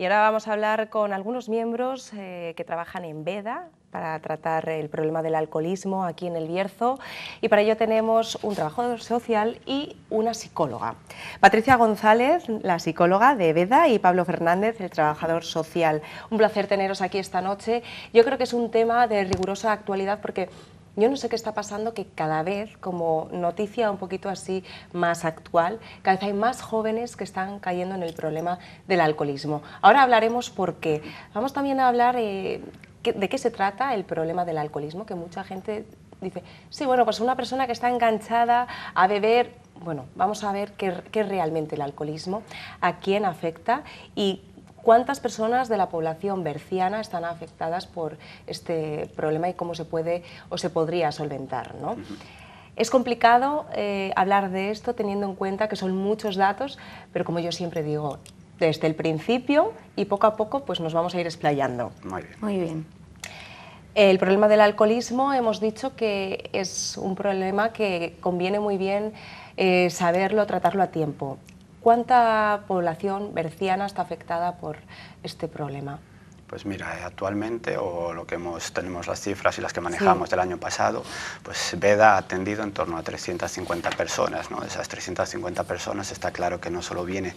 Y ahora vamos a hablar con algunos miembros que trabajan en Veda para tratar el problema del alcoholismo aquí en El Bierzo, y para ello tenemos un trabajador social y una psicóloga. Patricia González, la psicóloga de Veda, y Pablo Fernández, el trabajador social. Un placer teneros aquí esta noche. Yo creo que es un tema de rigurosa actualidad porque yo no sé qué está pasando, que cada vez, como noticia un poquito así más actual, cada vez hay más jóvenes que están cayendo en el problema del alcoholismo. Ahora hablaremos por qué. Vamos también a hablar de qué se trata el problema del alcoholismo, que mucha gente dice, sí, bueno, pues una persona que está enganchada a beber. Bueno, vamos a ver qué es realmente el alcoholismo, a quién afecta y ¿cuántas personas de la población berciana están afectadas por este problema y cómo se puede o se podría solventar, ¿no? Es complicado hablar de esto teniendo en cuenta que son muchos datos, pero como yo siempre digo, desde el principio y poco a poco pues nos vamos a ir explayando. Muy bien. Muy bien. El problema del alcoholismo hemos dicho que es un problema que conviene muy bien saberlo, tratarlo a tiempo. ¿Cuánta población berciana está afectada por este problema? Pues mira, actualmente, o lo que tenemos las cifras y las que manejamos del año pasado, pues Veda ha atendido en torno a 350 personas, ¿no? De esas 350 personas está claro que no solo viene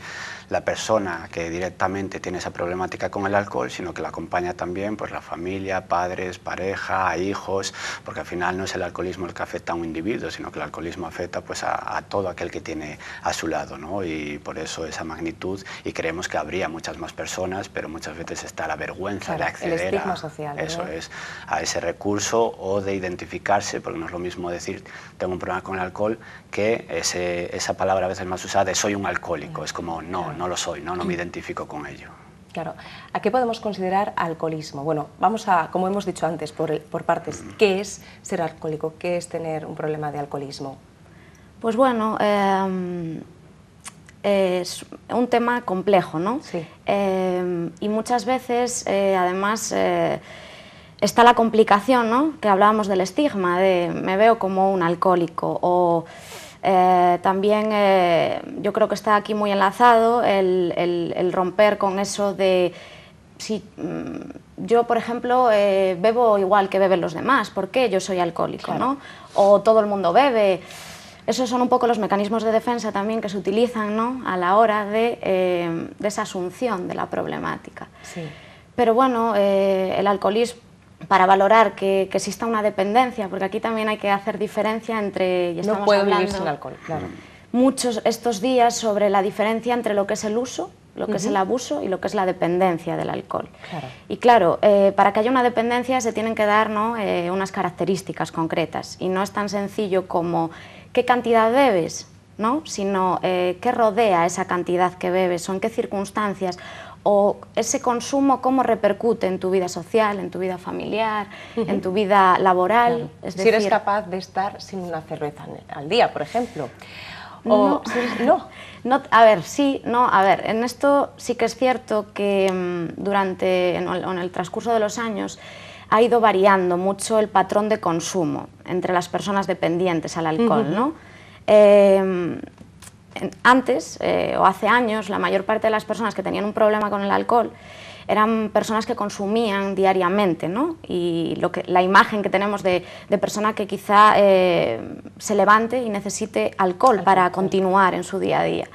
la persona que directamente tiene esa problemática con el alcohol, sino que la acompaña también pues, la familia, padres, pareja, hijos, porque al final no es el alcoholismo el que afecta a un individuo, sino que el alcoholismo afecta pues, a todo aquel que tiene a su lado, ¿no? Y por eso esa magnitud, y creemos que habría muchas más personas, pero muchas veces está la vergüenza de acceder el estigma social, eso es, a ese recurso o de identificarse, porque no es lo mismo decir tengo un problema con el alcohol que esa palabra a veces más usada de soy un alcohólico. Es como no lo soy, no me identifico con ello. Claro. ¿A qué podemos considerar alcoholismo? Bueno, vamos a, como hemos dicho antes, por partes. ¿Qué es ser alcohólico? ¿Qué es tener un problema de alcoholismo? Pues bueno, es un tema complejo, ¿no? Sí. Y muchas veces, además, está la complicación, ¿no? Que hablábamos del estigma, de me veo como un alcohólico, o también yo creo que está aquí muy enlazado el romper con eso de si yo, por ejemplo, bebo igual que beben los demás, ¿por qué yo soy alcohólico? Claro. ¿No? O todo el mundo bebe. Esos son un poco los mecanismos de defensa también que se utilizan, ¿no? A la hora de esa asunción de la problemática. Sí. Pero bueno, el alcoholismo, para valorar que exista una dependencia, porque aquí también hay que hacer diferencia entre... Y no puedo vivir sin alcohol, claro. Muchos estos días sobre la diferencia entre lo que es el uso, lo que es el abuso y lo que es la dependencia del alcohol. Claro. Y claro, para que haya una dependencia se tienen que dar, ¿no? Unas características concretas, y no es tan sencillo como qué cantidad bebes, ¿no? Sino qué rodea esa cantidad que bebes, o en qué circunstancias, o ese consumo cómo repercute en tu vida social, en tu vida familiar, en tu vida laboral. Claro. Es si decir, eres capaz de estar sin una cerveza al día, por ejemplo. O, no, a ver, sí, no, a ver, en esto sí que es cierto que en el transcurso de los años ha ido variando mucho el patrón de consumo entre las personas dependientes al alcohol, ¿no? Antes, o hace años, la mayor parte de las personas que tenían un problema con el alcohol eran personas que consumían diariamente, ¿no? Y la imagen que tenemos de persona que quizá se levante y necesite alcohol para continuar en su día a día.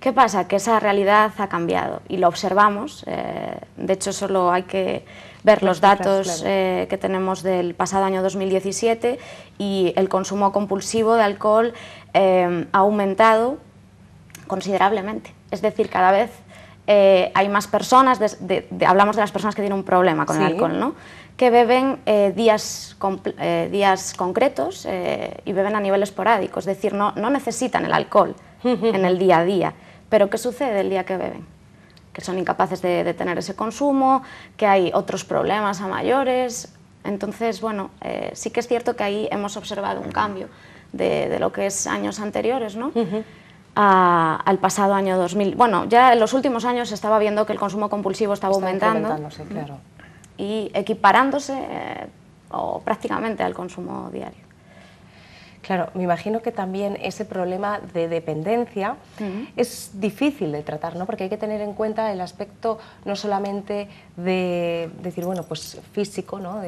¿Qué pasa? Que esa realidad ha cambiado y lo observamos. De hecho, solo hay que ver los datos que tenemos del pasado año 2017, y el consumo compulsivo de alcohol ha aumentado considerablemente. Es decir, cada vez hay más personas, hablamos de las personas que tienen un problema con el alcohol, ¿no? Que beben días concretos y beben a nivel esporádico, es decir, no necesitan el alcohol en el día a día. Pero ¿qué sucede el día que beben? Que son incapaces de tener ese consumo, que hay otros problemas a mayores. Entonces, bueno, sí que es cierto que ahí hemos observado un cambio de lo que es años anteriores, ¿no? Al pasado año 2000. Bueno, ya en los últimos años se estaba viendo que el consumo compulsivo estaba aumentando claro. Y equiparándose o prácticamente al consumo diario. Claro, me imagino que también ese problema de dependencia es difícil de tratar, ¿no? Porque hay que tener en cuenta el aspecto no solamente de decir, bueno, pues físico, ¿no?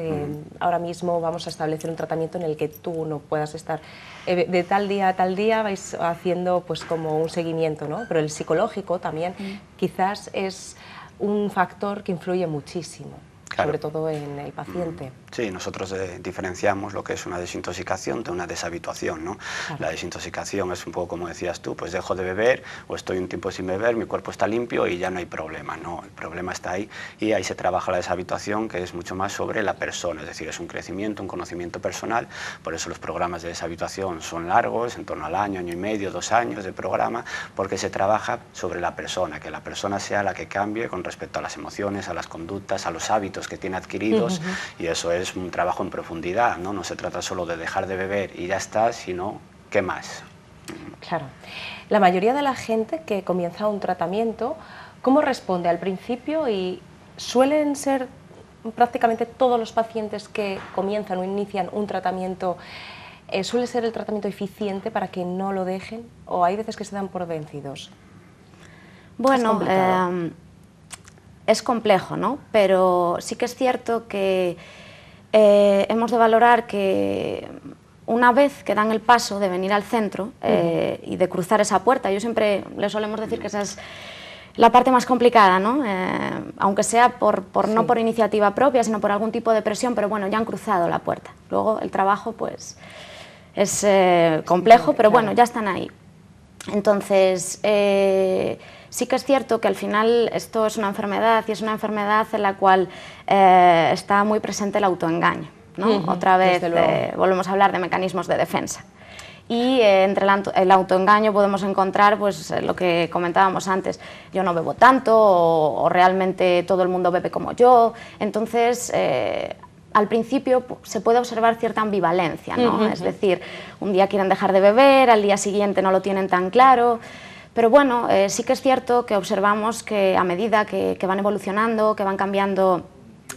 Ahora mismo vamos a establecer un tratamiento en el que tú no puedas estar de tal día a tal día, vais haciendo pues como un seguimiento, ¿no? Pero el psicológico también quizás es un factor que influye muchísimo. Claro. Sobre todo en el paciente. Sí, nosotros diferenciamos lo que es una desintoxicación de una deshabituación, ¿no? Claro. La desintoxicación es un poco como decías tú, pues dejo de beber o estoy un tiempo sin beber, mi cuerpo está limpio y ya no hay problema, ¿no? El problema está ahí y ahí se trabaja la deshabituación, que es mucho más sobre la persona, es decir, es un crecimiento, un conocimiento personal, por eso los programas de deshabituación son largos, en torno al año, año y medio, 2 años de programa, porque se trabaja sobre la persona, que la persona sea la que cambie con respecto a las emociones, a las conductas, a los hábitos que tiene adquiridos y eso es un trabajo en profundidad, ¿no? No se trata solo de dejar de beber y ya está, sino ¿qué más? Claro. La mayoría de la gente que comienza un tratamiento, ¿cómo responde al principio? Y suelen ser prácticamente todos los pacientes que comienzan o inician un tratamiento, ¿suele ser el tratamiento eficiente para que no lo dejen? ¿O hay veces que se dan por vencidos? Bueno, es complejo, ¿no? Pero sí que es cierto que hemos de valorar que una vez que dan el paso de venir al centro y de cruzar esa puerta, yo siempre les solemos decir que esa es la parte más complicada, ¿no? Aunque sea no por iniciativa propia, sino por algún tipo de presión, pero bueno, ya han cruzado la puerta. Luego el trabajo pues es complejo, pero bueno, ya están ahí. Entonces, sí que es cierto que al final esto es una enfermedad y es una enfermedad en la cual está muy presente el autoengaño, ¿no? Otra vez volvemos a hablar de mecanismos de defensa. Y entre el autoengaño podemos encontrar pues, lo que comentábamos antes, yo no bebo tanto o realmente todo el mundo bebe como yo. Entonces, al principio se puede observar cierta ambivalencia, ¿no? Es decir, un día quieren dejar de beber, al día siguiente no lo tienen tan claro. Pero bueno, sí que es cierto que observamos que a medida que van evolucionando, que van cambiando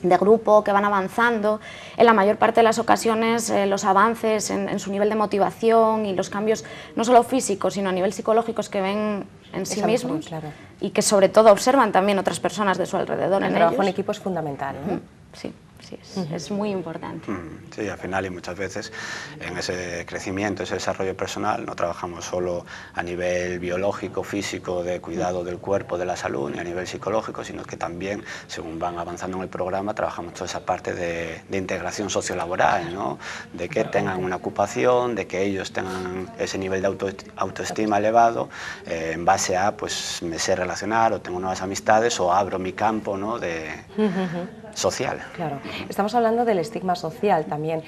de grupo, que van avanzando, en la mayor parte de las ocasiones los avances en su nivel de motivación y los cambios no solo físicos, sino a nivel psicológicos que ven en sí mismos, claro. Y que sobre todo observan también otras personas de su alrededor en ellos. El trabajo en equipo es fundamental, ¿no? Sí. Sí, es muy importante. Sí, al final y muchas veces en ese crecimiento, ese desarrollo personal, no trabajamos solo a nivel biológico, físico, de cuidado del cuerpo, de la salud, ni a nivel psicológico, sino que también, según van avanzando en el programa, trabajamos toda esa parte de integración sociolaboral, ¿no? De que tengan una ocupación, de que ellos tengan ese nivel de autoestima elevado, en base a, pues, me sé relacionar, o tengo nuevas amistades, o abro mi campo, ¿no? Social. Claro. Estamos hablando del estigma social también.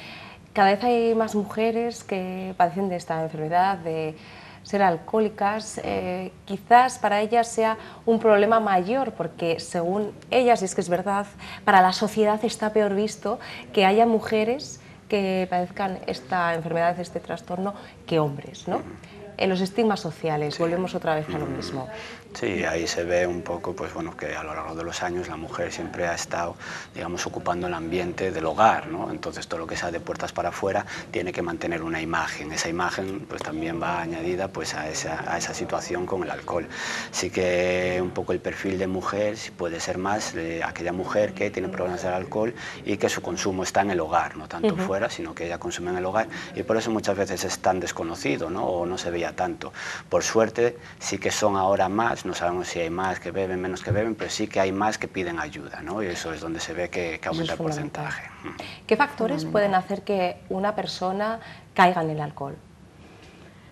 Cada vez hay más mujeres que padecen de esta enfermedad, de ser alcohólicas. Quizás para ellas sea un problema mayor, porque según ellas, y es que es verdad, para la sociedad está peor visto que haya mujeres que padezcan esta enfermedad, este trastorno, que hombres, ¿no? En los estigmas sociales, volvemos otra vez a lo mismo. Sí, ahí se ve un poco, pues bueno, que a lo largo de los años la mujer siempre ha estado, digamos, ocupando el ambiente del hogar, ¿no? Entonces todo lo que sea de puertas para afuera tiene que mantener una imagen. Esa imagen pues también va añadida pues a esa situación con el alcohol. Sí que un poco el perfil de mujer puede ser más de aquella mujer que tiene problemas del alcohol y que su consumo está en el hogar, no tanto fuera, sino que ella consume en el hogar, y por eso muchas veces es tan desconocido, ¿no? O no se veía tanto. Por suerte sí que son ahora más, no sabemos si hay más que beben, menos que beben, pero sí que hay más que piden ayuda, ¿no? Y eso es donde se ve que aumenta el porcentaje. ¿Qué factores pueden hacer que una persona caiga en el alcohol?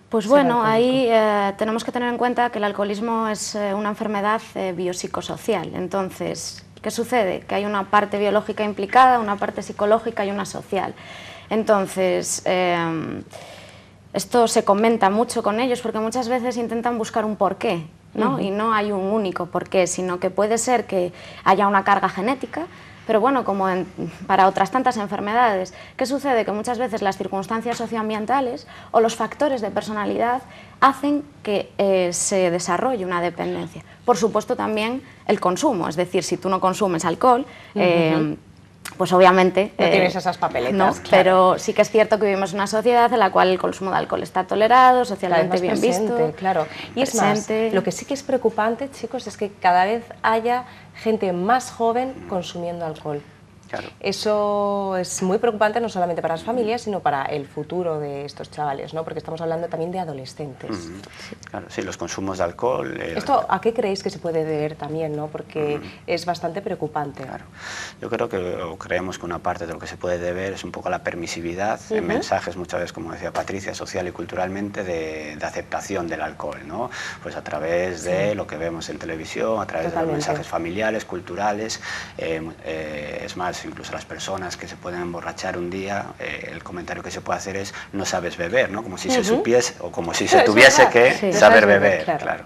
Pues bueno, ahí tenemos que tener en cuenta que el alcoholismo es una enfermedad biopsicosocial. Entonces, ¿qué sucede? Que hay una parte biológica implicada, una parte psicológica y una social. Entonces, esto se comenta mucho con ellos porque muchas veces intentan buscar un porqué, ¿no? Y no hay un único porqué, sino que puede ser que haya una carga genética, pero bueno, como para otras tantas enfermedades, ¿qué sucede? Que muchas veces las circunstancias socioambientales o los factores de personalidad hacen que se desarrolle una dependencia. Por supuesto también el consumo, es decir, si tú no consumes alcohol, pues obviamente... No tienes esas papeletas, no, claro. pero sí que es cierto que vivimos en una sociedad en la cual el consumo de alcohol está tolerado, socialmente bien visto. Claro. Y es más, lo que sí que es preocupante, chicos, es que cada vez haya gente más joven consumiendo alcohol. Claro. Eso es muy preocupante no solamente para las familias, sino para el futuro de estos chavales, ¿no? Porque estamos hablando también de adolescentes. Claro, sí, los consumos de alcohol... ¿Esto a qué creéis que se puede deber también, ¿no? Porque es bastante preocupante. Claro. Yo creo que, o creemos que una parte de lo que se puede deber es un poco la permisividad en mensajes, muchas veces, como decía Patricia, social y culturalmente, de aceptación del alcohol, ¿no? Pues a través de lo que vemos en televisión, a través de los mensajes familiares, culturales, es más, incluso las personas que se pueden emborrachar un día, el comentario que se puede hacer es no sabes beber, ¿no? Como si se supiese o como si se tuviese que saber beber, claro.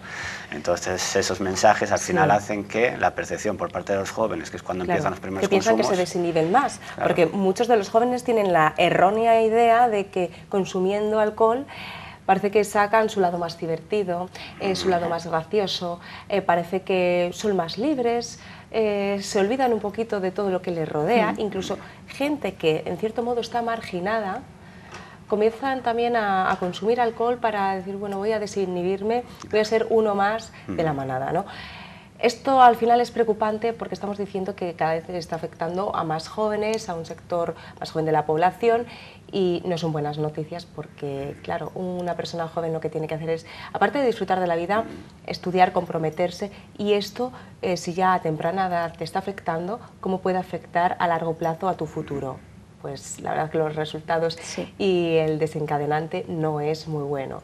Entonces esos mensajes al final hacen que la percepción por parte de los jóvenes, que es cuando empiezan los primeros consumos... Que piensan que se desinhiben más, porque muchos de los jóvenes tienen la errónea idea de que consumiendo alcohol parece que sacan su lado más divertido, su lado más gracioso, parece que son más libres, se olvidan un poquito de todo lo que les rodea, incluso gente que en cierto modo está marginada, comienzan también a consumir alcohol para decir, bueno, voy a desinhibirme, voy a ser uno más de la manada, ¿no? Esto al final es preocupante porque estamos diciendo que cada vez está afectando a más jóvenes, a un sector más joven de la población, y no son buenas noticias porque, claro, una persona joven lo que tiene que hacer es, aparte de disfrutar de la vida, estudiar, comprometerse, y esto, si ya a temprana edad te está afectando, ¿cómo puede afectar a largo plazo a tu futuro? Pues la verdad que los resultados y el desencadenante no es muy bueno.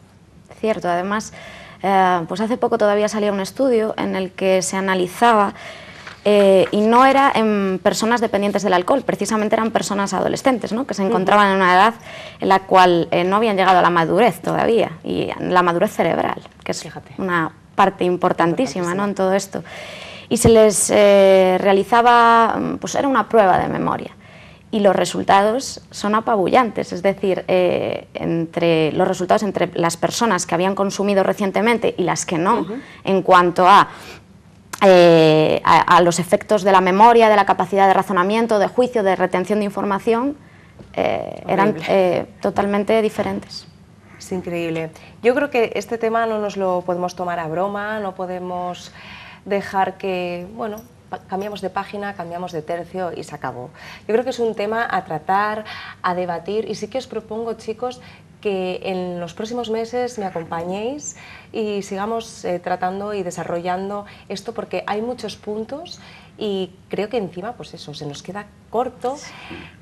Cierto, además, pues hace poco todavía salía un estudio en el que se analizaba, y no era en personas dependientes del alcohol, precisamente eran personas adolescentes, ¿no? Que se encontraban en una edad en la cual no habían llegado a la madurez todavía, y la madurez cerebral, que es una parte importantísima, ¿no? En todo esto. Y se les realizaba, pues era una prueba de memoria. Y los resultados son apabullantes, es decir, entre los resultados entre las personas que habían consumido recientemente y las que no, en cuanto a los efectos de la memoria, de la capacidad de razonamiento, de juicio, de retención de información, eran totalmente diferentes. Es increíble. Yo creo que este tema no nos lo podemos tomar a broma, no podemos dejar que, bueno, cambiamos de página, cambiamos de tercio y se acabó. Yo creo que es un tema a tratar, a debatir, y sí que os propongo, chicos, que en los próximos meses me acompañéis y sigamos tratando y desarrollando esto, porque hay muchos puntos y creo que encima, pues eso, se nos queda corto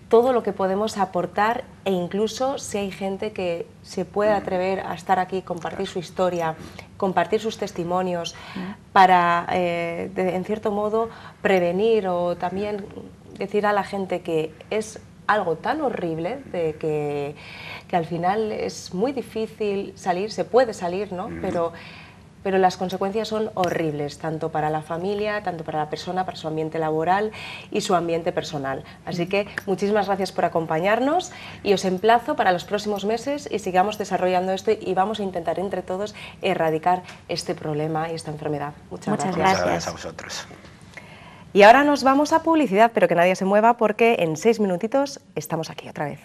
todo lo que podemos aportar, e incluso si hay gente que se puede atrever a estar aquí, compartir su historia, compartir sus testimonios para, en cierto modo, prevenir o también decir a la gente que es algo tan horrible de que al final es muy difícil salir, se puede salir, ¿no? Pero las consecuencias son horribles, tanto para la familia, tanto para la persona, para su ambiente laboral y su ambiente personal. Así que muchísimas gracias por acompañarnos y os emplazo para los próximos meses y sigamos desarrollando esto y vamos a intentar entre todos erradicar este problema y esta enfermedad. Muchas gracias. Muchas gracias a vosotros. Y ahora nos vamos a publicidad, pero que nadie se mueva porque en 6 minutitos estamos aquí otra vez.